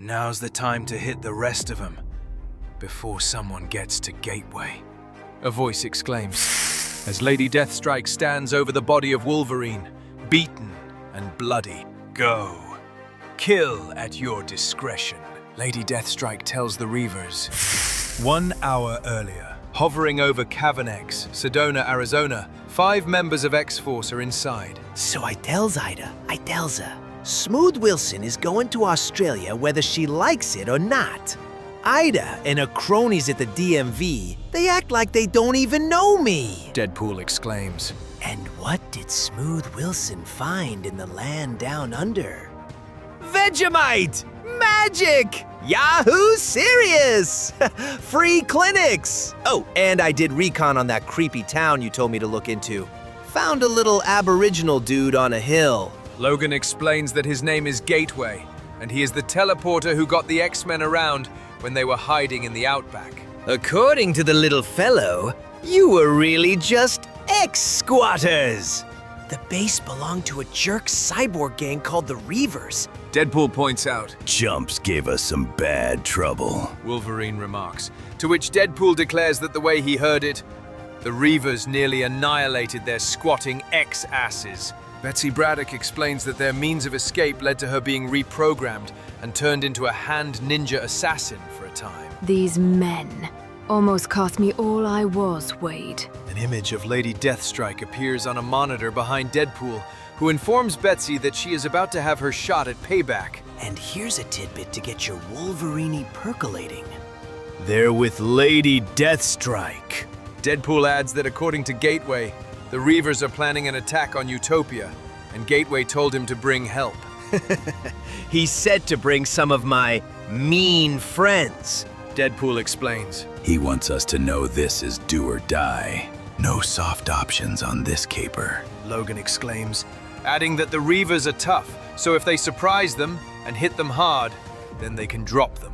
Now's the time to hit the rest of them, before someone gets to Gateway. A voice exclaims, as Lady Deathstrike stands over the body of Wolverine, beaten and bloody. Go. Kill at your discretion. Lady Deathstrike tells the Reavers. 1 hour earlier, hovering over Cavern X, Sedona, Arizona, 5 members of X-Force are inside. So I tells her, Smooth Wilson is going to Australia whether she likes it or not. Ida and her cronies at the DMV, they act like they don't even know me. Deadpool exclaims. And what did Smooth Wilson find in the land down under? Vegemite! Magic! Yahoo serious! Free clinics! Oh, and I did recon on that creepy town you told me to look into. Found a little aboriginal dude on a hill. Logan explains that his name is Gateway, and he is the teleporter who got the X-Men around when they were hiding in the Outback. According to the little fellow, you were really just X-Squatters. The base belonged to a jerk cyborg gang called the Reavers. Deadpool points out. Chumps gave us some bad trouble, Wolverine remarks, to which Deadpool declares that the way he heard it, the Reavers nearly annihilated their squatting X-asses. Betsy Braddock explains that their means of escape led to her being reprogrammed and turned into a hand ninja assassin for a time. These men almost cost me all I was, Wade. An image of Lady Deathstrike appears on a monitor behind Deadpool, who informs Betsy that she is about to have her shot at payback. And here's a tidbit to get your Wolverine percolating. They're with Lady Deathstrike. Deadpool adds that according to Gateway, the Reavers are planning an attack on Utopia, and Gateway told him to bring help. He said to bring some of my mean friends. Deadpool explains. He wants us to know this is do or die. No soft options on this caper. Logan exclaims, adding that the Reavers are tough, so if they surprise them and hit them hard, then they can drop them.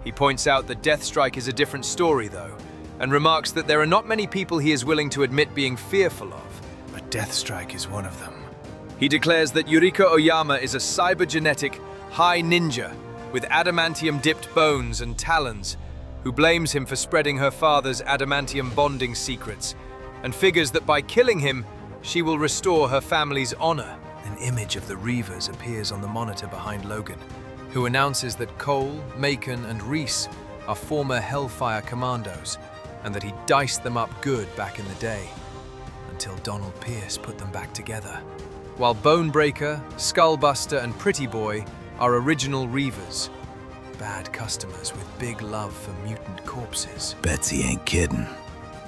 He points out that Deathstrike is a different story, though, and remarks that there are not many people he is willing to admit being fearful of, but Deathstrike is one of them. He declares that Yuriko Oyama is a cybergenetic high ninja with adamantium-dipped bones and talons, who blames him for spreading her father's adamantium bonding secrets, and figures that by killing him, she will restore her family's honor. An image of the Reavers appears on the monitor behind Logan, who announces that Cole, Macon, and Reese are former Hellfire commandos, and that he diced them up good back in the day, until Donald Pierce put them back together. While Bonebreaker, Skullbuster, and Pretty Boy are original Reavers, bad customers with big love for mutant corpses. Betsy ain't kidding.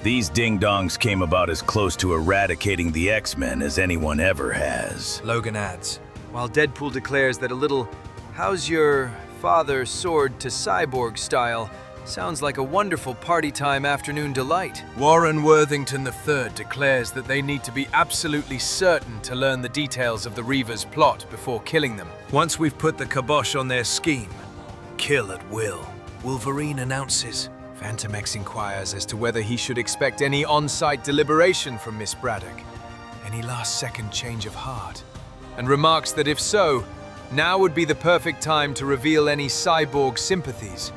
These ding-dongs came about as close to eradicating the X-Men as anyone ever has. Logan adds, while Deadpool declares that a little "how's your father sword to cyborg" style sounds like a wonderful party time afternoon delight. Warren Worthington III declares that they need to be absolutely certain to learn the details of the Reavers' plot before killing them. Once we've put the kibosh on their scheme, kill at will, Wolverine announces. Fantomex inquires as to whether he should expect any on-site deliberation from Miss Braddock, any last-second change of heart, and remarks that if so, now would be the perfect time to reveal any cyborg sympathies.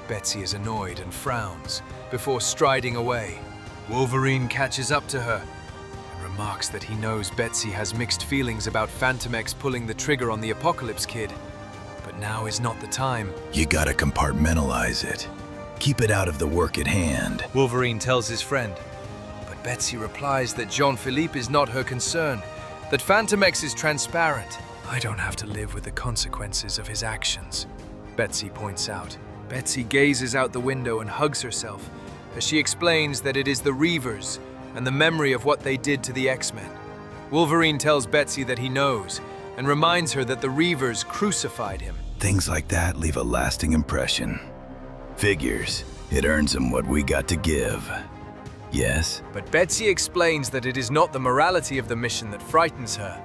Betsy is annoyed and frowns before striding away. Wolverine catches up to her and remarks that he knows Betsy has mixed feelings about Fantomex pulling the trigger on the Apocalypse Kid, but now is not the time. You gotta compartmentalize it. Keep it out of the work at hand. Wolverine tells his friend, but Betsy replies that Jean-Philippe is not her concern, that Fantomex is transparent. I don't have to live with the consequences of his actions, Betsy points out. Betsy gazes out the window and hugs herself as she explains that it is the Reavers and the memory of what they did to the X-Men. Wolverine tells Betsy that he knows and reminds her that the Reavers crucified him. Things like that leave a lasting impression. Figures, it earns them what we got to give. Yes? But Betsy explains that it is not the morality of the mission that frightens her,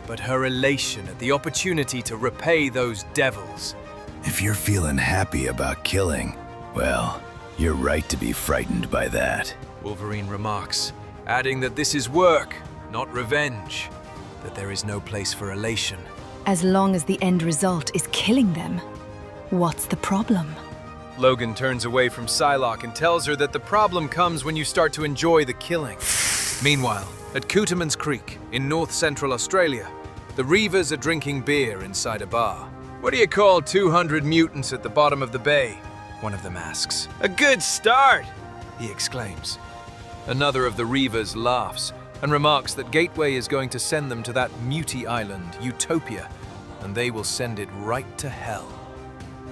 but her elation at the opportunity to repay those devils. If you're feeling happy about killing, well, you're right to be frightened by that. Wolverine remarks, adding that this is work, not revenge, that there is no place for elation. As long as the end result is killing them. What's the problem? Logan turns away from Psylocke and tells her that the problem comes when you start to enjoy the killing. Meanwhile, at Cooterman's Creek, in north-central Australia, the Reavers are drinking beer inside a bar. "What do you call 200 mutants at the bottom of the bay?" one of them asks. "A good start!" he exclaims. Another of the Reavers laughs and remarks that Gateway is going to send them to that muty island, Utopia, and they will send it right to hell.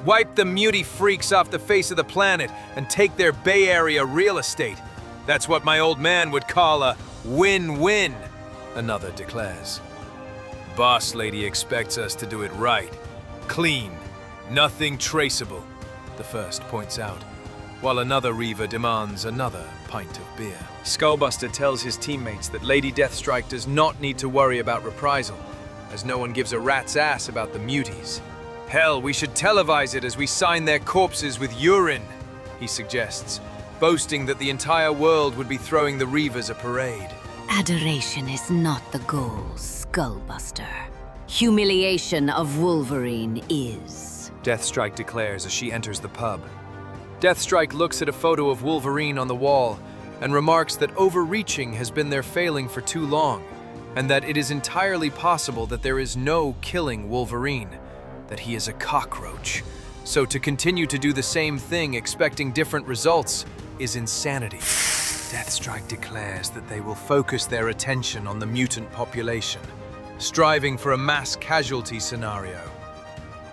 "Wipe the muty freaks off the face of the planet and take their Bay Area real estate. That's what my old man would call a win-win," another declares. "Boss lady expects us to do it right. Clean. Nothing traceable," the first points out, while another Reaver demands another pint of beer. Skullbuster tells his teammates that Lady Deathstrike does not need to worry about reprisal, as no one gives a rat's ass about the muties. "Hell, we should televise it as we sign their corpses with urine," he suggests, boasting that the entire world would be throwing the Reavers a parade. Adoration is not the goal, Skullbuster. Humiliation of Wolverine is. Deathstrike declares as she enters the pub. Deathstrike looks at a photo of Wolverine on the wall and remarks that overreaching has been their failing for too long, and that it is entirely possible that there is no killing Wolverine, that he is a cockroach. So to continue to do the same thing expecting different results is insanity. Deathstrike declares that they will focus their attention on the mutant population, striving for a mass casualty scenario,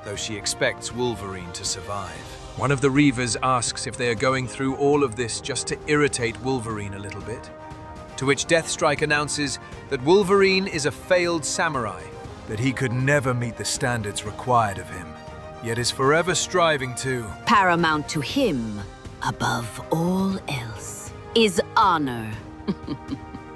though she expects Wolverine to survive. One of the Reavers asks if they are going through all of this just to irritate Wolverine a little bit, to which Deathstrike announces that Wolverine is a failed samurai, that he could never meet the standards required of him, yet is forever striving to. Paramount to him, above all else, is honor.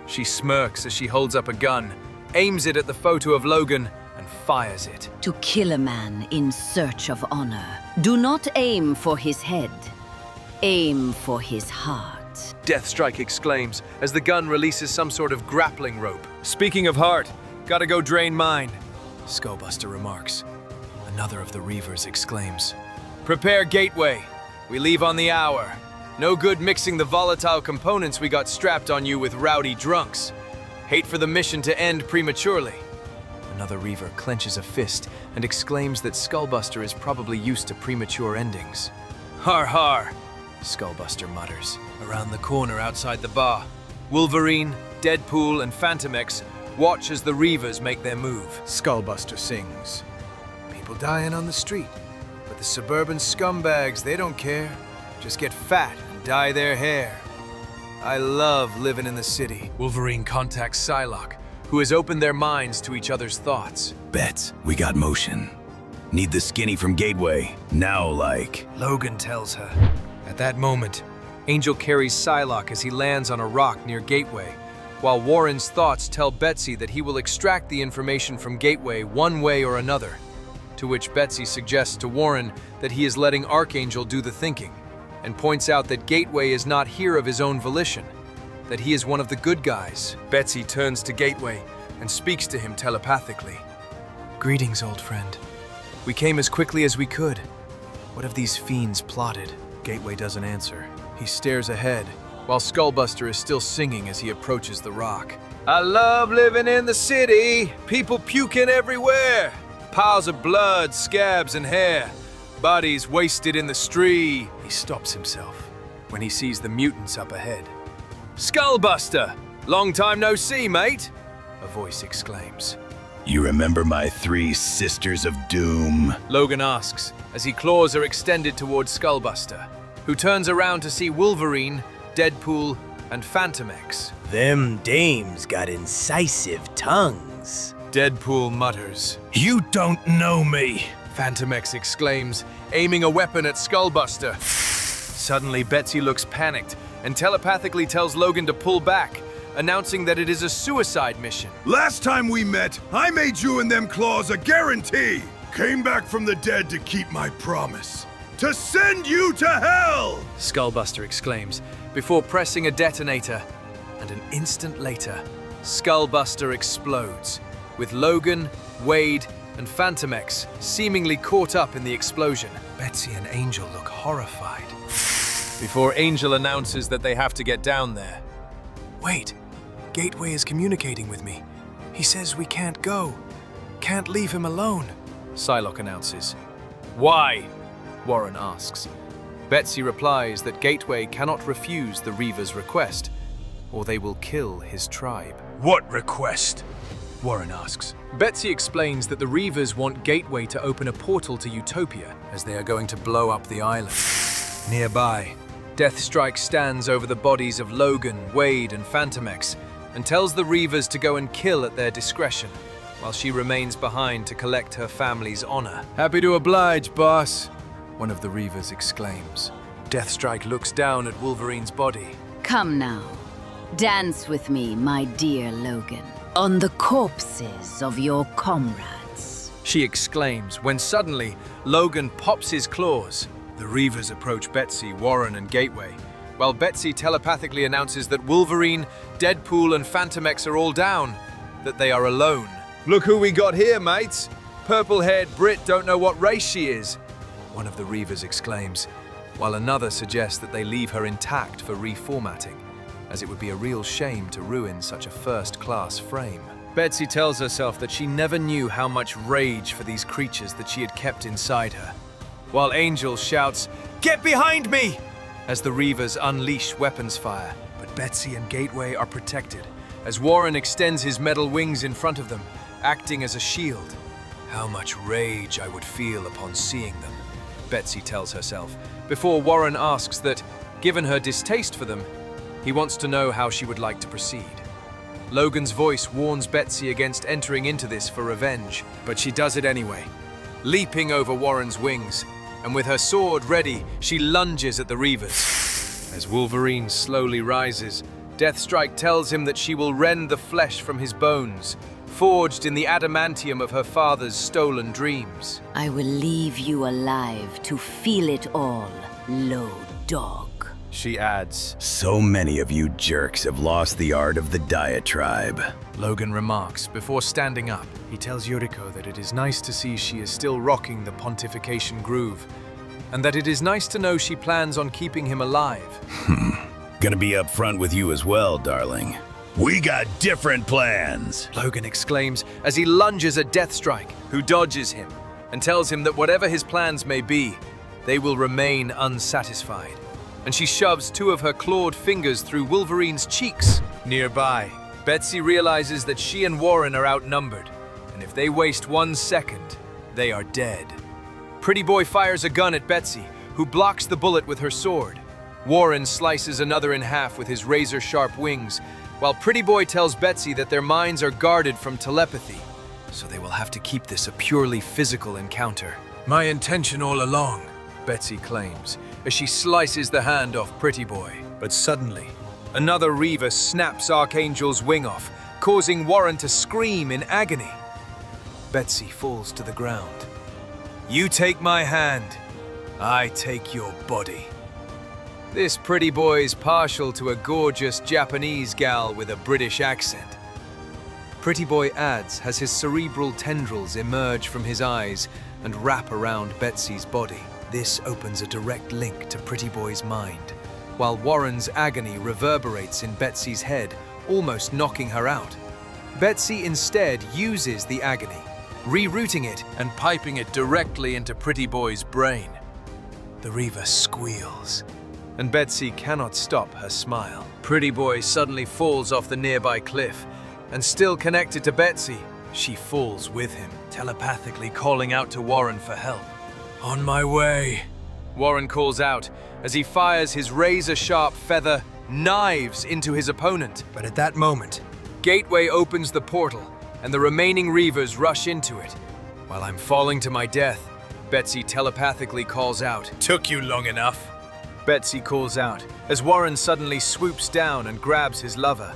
She smirks as she holds up a gun, aims it at the photo of Logan, and fires it. To kill a man in search of honor, do not aim for his head. Aim for his heart. Deathstrike exclaims as the gun releases some sort of grappling rope. "Speaking of heart, gotta go drain mine," Skullbuster remarks. Another of the Reavers exclaims, "Prepare Gateway. We leave on the hour. No good mixing the volatile components we got strapped on you with rowdy drunks. Hate for the mission to end prematurely." Another Reaver clenches a fist and exclaims that Skullbuster is probably used to premature endings. "Har har," Skullbuster mutters. Around the corner outside the bar, Wolverine, Deadpool, and Fantomex watch as the Reavers make their move. Skullbuster sings, "People dying on the street, but the suburban scumbags, they don't care. Just get fat and dye their hair. I love living in the city." Wolverine contacts Psylocke, who has opened their minds to each other's thoughts. Bets, we got motion. Need the skinny from Gateway. Now, like. Logan tells her. At that moment, Angel carries Psylocke as he lands on a rock near Gateway, while Warren's thoughts tell Betsy that he will extract the information from Gateway one way or another, to which Betsy suggests to Warren that he is letting Archangel do the thinking, and points out that Gateway is not here of his own volition, that he is one of the good guys. Betsy turns to Gateway and speaks to him telepathically. "Greetings, old friend. We came as quickly as we could. What have these fiends plotted?" Gateway doesn't answer. He stares ahead, while Skullbuster is still singing as he approaches the rock. "I love living in the city, people puking everywhere. Piles of blood, scabs, and hair. Bodies wasted in the street." He stops himself when he sees the mutants up ahead. "Skullbuster! Long time no see, mate!" a voice exclaims. You remember my 3 sisters of doom? Logan asks, as his claws are extended towards Skullbuster, who turns around to see Wolverine, Deadpool, and Fantomex. Them dames got incisive tongues. Deadpool mutters. You don't know me. Fantomex exclaims, aiming a weapon at Skullbuster. Suddenly, Betsy looks panicked and telepathically tells Logan to pull back, announcing that it is a suicide mission. Last time we met, I made you and them claws a guarantee. Came back from the dead to keep my promise. To send you to hell! Skullbuster exclaims, before pressing a detonator, and an instant later, Skullbuster explodes, with Logan, Wade, and Fantomex, seemingly caught up in the explosion. Betsy and Angel look horrified. Before Angel announces that they have to get down there. Wait, Gateway is communicating with me. He says we can't go. Can't leave him alone, Psylocke announces. Why? Warren asks. Betsy replies that Gateway cannot refuse the Reavers' request, or they will kill his tribe. What request? Warren asks. Betsy explains that the Reavers want Gateway to open a portal to Utopia, as they are going to blow up the island. Nearby, Deathstrike stands over the bodies of Logan, Wade, and Fantomex, and tells the Reavers to go and kill at their discretion, while she remains behind to collect her family's honor. Happy to oblige, boss, one of the Reavers exclaims. Deathstrike looks down at Wolverine's body. Come now. Dance with me, my dear Logan, on the corpses of your comrades. She exclaims when suddenly Logan pops his claws. The Reavers approach Betsy, Warren, and Gateway, while Betsy telepathically announces that Wolverine, Deadpool, and Fantomex are all down, that they are alone. Look who we got here, mates! Purple-haired Brit don't know what race she is, one of the Reavers exclaims, while another suggests that they leave her intact for reformatting, as it would be a real shame to ruin such a first-class frame. Betsy tells herself that she never knew how much rage for these creatures that she had kept inside her, while Angel shouts, "Get behind me!" as the Reavers unleash weapons fire. But Betsy and Gateway are protected, as Warren extends his metal wings in front of them, acting as a shield. How much rage I would feel upon seeing them, Betsy tells herself, before Warren asks that, given her distaste for them, he wants to know how she would like to proceed. Logan's voice warns Betsy against entering into this for revenge, but she does it anyway, leaping over Warren's wings, and with her sword ready, she lunges at the Reavers. As Wolverine slowly rises, Deathstrike tells him that she will rend the flesh from his bones, forged in the adamantium of her father's stolen dreams. I will leave you alive to feel it all, low dog. She adds, So many of you jerks have lost the art of the diatribe. Logan remarks before standing up. He tells Yuriko that it is nice to see she is still rocking the pontification groove, and that it is nice to know she plans on keeping him alive. Gonna be upfront with you as well, darling. We got different plans. Logan exclaims as he lunges at Deathstrike, who dodges him, and tells him that whatever his plans may be, they will remain unsatisfied. And she shoves two of her clawed fingers through Wolverine's cheeks. Nearby, Betsy realizes that she and Warren are outnumbered, and if they waste 1 second, they are dead. Pretty Boy fires a gun at Betsy, who blocks the bullet with her sword. Warren slices another in half with his razor-sharp wings, while Pretty Boy tells Betsy that their minds are guarded from telepathy, so they will have to keep this a purely physical encounter. My intention all along, Betsy claims, as she slices the hand off Pretty Boy. But suddenly, another Reaver snaps Archangel's wing off, causing Warren to scream in agony. Betsy falls to the ground. You take my hand, I take your body. This Pretty Boy's partial to a gorgeous Japanese gal with a British accent. Pretty Boy adds as his cerebral tendrils emerge from his eyes and wrap around Betsy's body. This opens a direct link to Pretty Boy's mind, while Warren's agony reverberates in Betsy's head, almost knocking her out. Betsy instead uses the agony, rerouting it and piping it directly into Pretty Boy's brain. The Reaver squeals, and Betsy cannot stop her smile. Pretty Boy suddenly falls off the nearby cliff, and still connected to Betsy, she falls with him, telepathically calling out to Warren for help. On my way, Warren calls out as he fires his razor-sharp feather knives into his opponent. But at that moment, Gateway opens the portal, and the remaining Reavers rush into it. While I'm falling to my death, Betsy telepathically calls out, "Took you long enough." Betsy calls out as Warren suddenly swoops down and grabs his lover.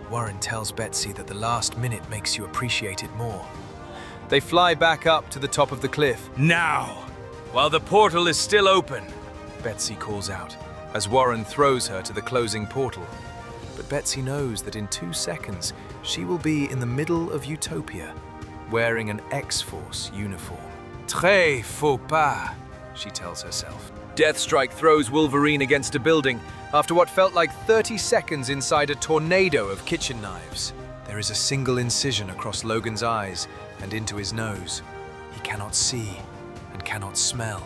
Warren tells Betsy that the last minute makes you appreciate it more. They fly back up to the top of the cliff. Now, while the portal is still open, Betsy calls out, as Warren throws her to the closing portal. But Betsy knows that in 2 seconds, she will be in the middle of Utopia, wearing an X-Force uniform. Très faux pas, she tells herself. Deathstrike throws Wolverine against a building after what felt like 30 seconds inside a tornado of kitchen knives. There is a single incision across Logan's eyes and into his nose. He cannot see and cannot smell.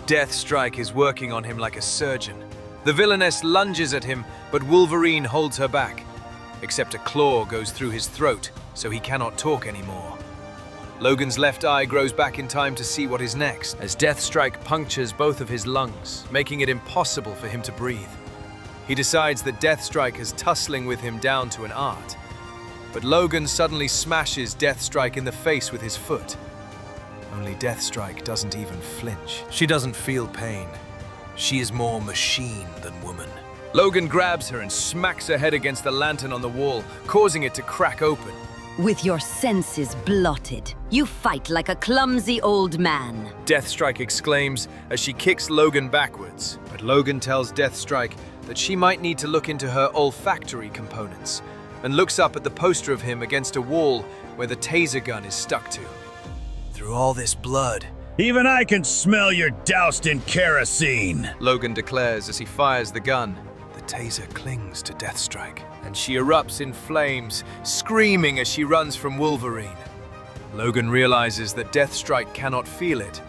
Deathstrike is working on him like a surgeon. The villainess lunges at him, but Wolverine holds her back. Except a claw goes through his throat, so he cannot talk anymore. Logan's left eye grows back in time to see what is next, as Deathstrike punctures both of his lungs, making it impossible for him to breathe. He decides that Deathstrike is tussling with him down to an art. But Logan suddenly smashes Deathstrike in the face with his foot. Only Deathstrike doesn't even flinch. She doesn't feel pain. She is more machine than woman. Logan grabs her and smacks her head against the lantern on the wall, causing it to crack open. With your senses blotted, you fight like a clumsy old man. Deathstrike exclaims as she kicks Logan backwards. But Logan tells Deathstrike that she might need to look into her olfactory components, and looks up at the poster of him against a wall where the taser gun is stuck to. Through all this blood, even I can smell you're doused in kerosene, Logan declares as he fires the gun. The taser clings to Deathstrike, and she erupts in flames, screaming as she runs from Wolverine. Logan realizes that Deathstrike cannot feel it,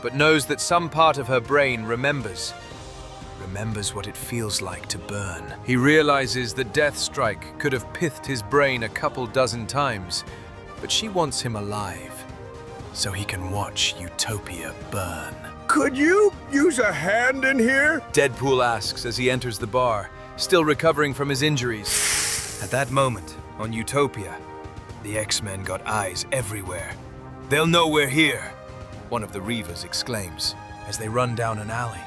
but knows that some part of her brain remembers what it feels like to burn. He realizes that Deathstrike could have pithed his brain a couple dozen times, but she wants him alive, so he can watch Utopia burn. Could you use a hand in here? Deadpool asks as he enters the bar, still recovering from his injuries. At that moment, on Utopia, the X-Men got eyes everywhere. They'll know we're here, one of the Reavers exclaims as they run down an alley.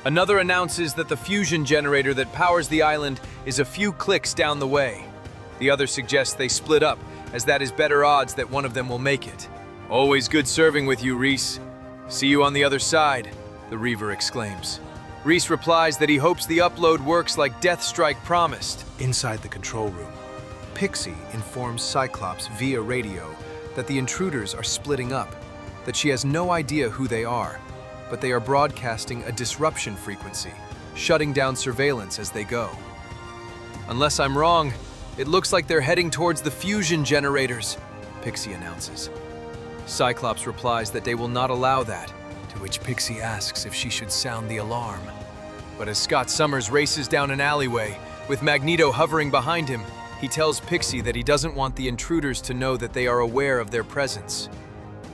Another announces that the fusion generator that powers the island is a few clicks down the way. The other suggests they split up, as that is better odds that one of them will make it. Always good serving with you, Reese. See you on the other side, the Reaver exclaims. Reese replies that he hopes the upload works like Deathstrike promised. Inside the control room, Pixie informs Cyclops via radio that the intruders are splitting up, that she has no idea who they are, but they are broadcasting a disruption frequency, shutting down surveillance as they go. Unless I'm wrong, it looks like they're heading towards the fusion generators, Pixie announces. Cyclops replies that they will not allow that, to which Pixie asks if she should sound the alarm. But as Scott Summers races down an alleyway, with Magneto hovering behind him, he tells Pixie that he doesn't want the intruders to know that they are aware of their presence.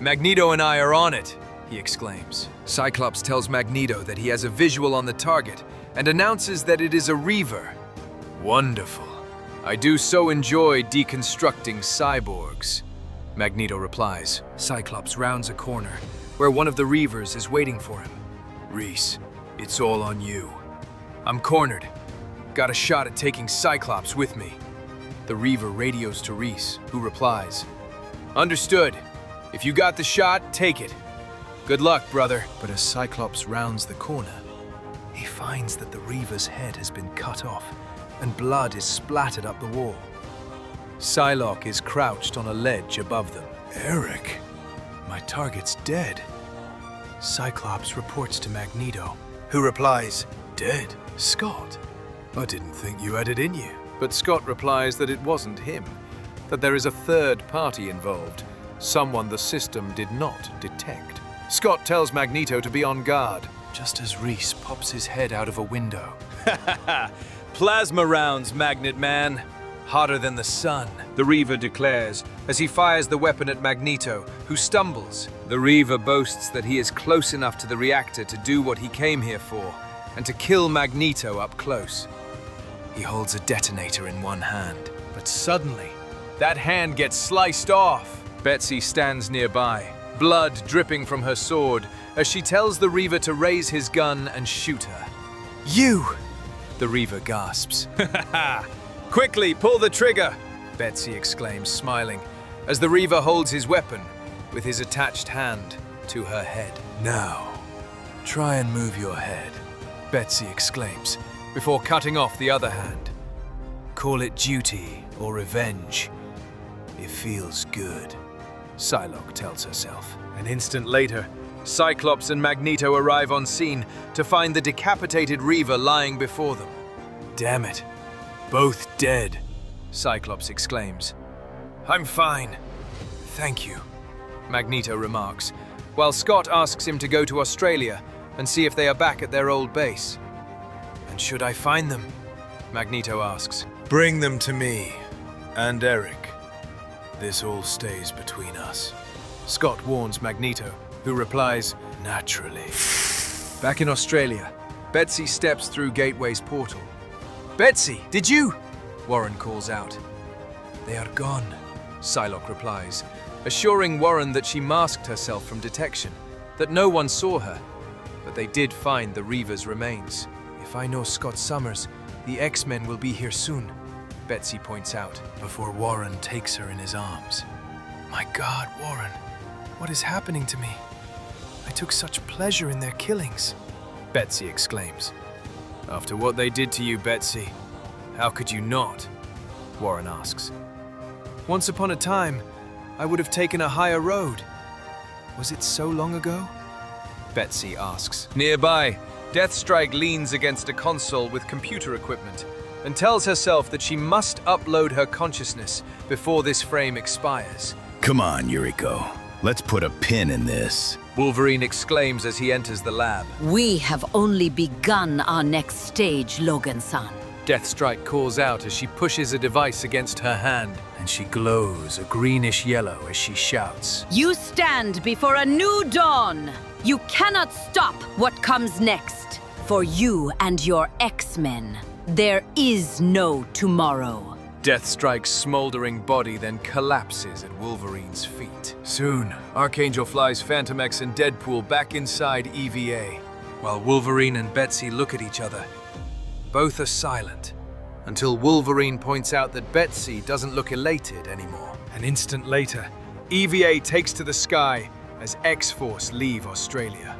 Magneto and I are on it, he exclaims. Cyclops tells Magneto that he has a visual on the target and announces that it is a Reaver. Wonderful. I do so enjoy deconstructing cyborgs, Magneto replies. Cyclops rounds a corner where one of the Reavers is waiting for him. Reese, it's all on you. I'm cornered. Got a shot at taking Cyclops with me. The Reaver radios to Reese, who replies, Understood. If you got the shot, take it. Good luck, brother. But as Cyclops rounds the corner, he finds that the Reaver's head has been cut off and blood is splattered up the wall. Psylocke is crouched on a ledge above them. Eric, my target's dead. Cyclops reports to Magneto, who replies, Dead? Scott? I didn't think you had it in you. But Scott replies that it wasn't him, that there is a third party involved, someone the system did not detect. Scott tells Magneto to be on guard, just as Reese pops his head out of a window. Plasma rounds, Magnet Man. Hotter than the sun, the Reaver declares as he fires the weapon at Magneto, who stumbles. The Reaver boasts that he is close enough to the reactor to do what he came here for, and to kill Magneto up close. He holds a detonator in one hand, but suddenly, that hand gets sliced off. Betsy stands nearby, blood dripping from her sword, as she tells the Reaver to raise his gun and shoot her. You! The Reaver gasps. Quickly, pull the trigger! Betsy exclaims, smiling, as the Reaver holds his weapon, with his attached hand, to her head. Now, try and move your head, Betsy exclaims, before cutting off the other hand. Call it duty or revenge. It feels good. Psylocke tells herself. An instant later, Cyclops and Magneto arrive on scene to find the decapitated Reaver lying before them. Damn it. Both dead, Cyclops exclaims. I'm fine. Thank you, Magneto remarks, while Scott asks him to go to Australia and see if they are back at their old base. And should I find them? Magneto asks. Bring them to me and Eric. This all stays between us. Scott warns Magneto, who replies, naturally. Back in Australia, Betsy steps through Gateway's portal. Betsy, did you? Warren calls out. They are gone, Psylocke replies, assuring Warren that she masked herself from detection, that no one saw her. But they did find the Reaver's remains. If I know Scott Summers, the X-Men will be here soon, Betsy points out, before Warren takes her in his arms. My God, Warren, what is happening to me? I took such pleasure in their killings, Betsy exclaims. After what they did to you, Betsy, how could you not? Warren asks. Once upon a time, I would have taken a higher road. Was it so long ago? Betsy asks. Nearby, Deathstrike leans against a console with computer equipment and tells herself that she must upload her consciousness before this frame expires. Come on, Yuriko. Let's put a pin in this. Wolverine exclaims as he enters the lab. We have only begun our next stage, Logan-san. Deathstrike calls out as she pushes a device against her hand, and she glows a greenish yellow as she shouts. You stand before a new dawn! You cannot stop what comes next. For you and your X-Men, there is no tomorrow. Deathstrike's smoldering body then collapses at Wolverine's feet. Soon, Archangel flies Fantomex and Deadpool back inside EVA, while Wolverine and Betsy look at each other. Both are silent, until Wolverine points out that Betsy doesn't look elated anymore. An instant later, EVA takes to the sky as X-Force leave Australia.